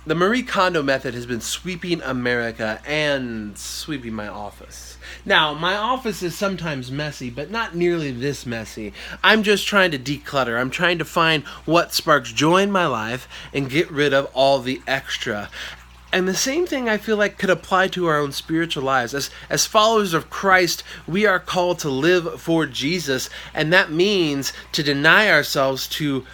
The Marie Kondo method has been sweeping America and sweeping my office. Now, my office is sometimes messy, but not nearly this messy. I'm just trying to declutter. I'm trying to find what sparks joy in my life and get rid of all the extra. And the same thing I feel like could apply to our own spiritual lives. As followers of Christ, we are called to live for Jesus, and that means to deny ourselves, to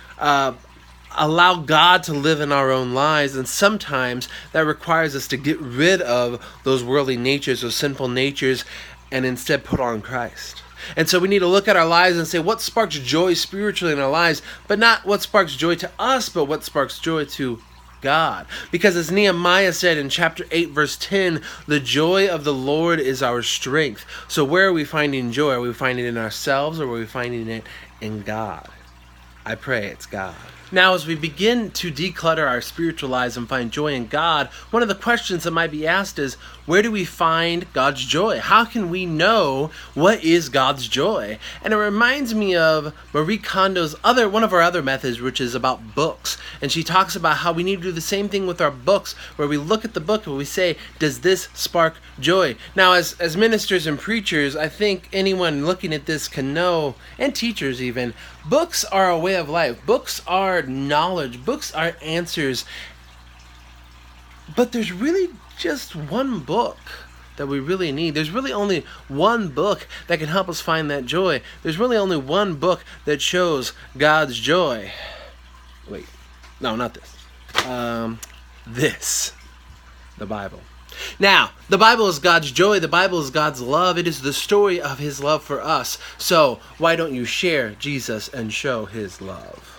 allow God to live in our own lives, and sometimes that requires us to get rid of those worldly natures, those sinful natures, and instead put on Christ. And so we need to look at our lives and say, what sparks joy spiritually in our lives, but not what sparks joy to us, but what sparks joy to God. Because as Nehemiah said in chapter 8 verse 10, the joy of the Lord is our strength. So where are we finding joy? Are we finding it in ourselves, or are we finding it in God? I pray it's God. Now, as we begin to declutter our spiritual lives and find joy in God, one of the questions that might be asked is, where do we find God's joy? How can we know what is God's joy? And it reminds me of Marie Kondo's one of our other methods, which is about books. And she talks about how we need to do the same thing with our books, where we look at the book and we say, does this spark joy? Now, as ministers and preachers, I think anyone looking at this can know, and teachers even, books are a way of life. Books are knowledge. Books are answers. But there's really just one book that we really need. There's really only one book that can help us find that joy. There's really only one book that shows God's joy. Wait, no, not this. The Bible. Now, the Bible is God's joy. The Bible is God's love. It is the story of His love for us. So, why don't you share Jesus and show His love?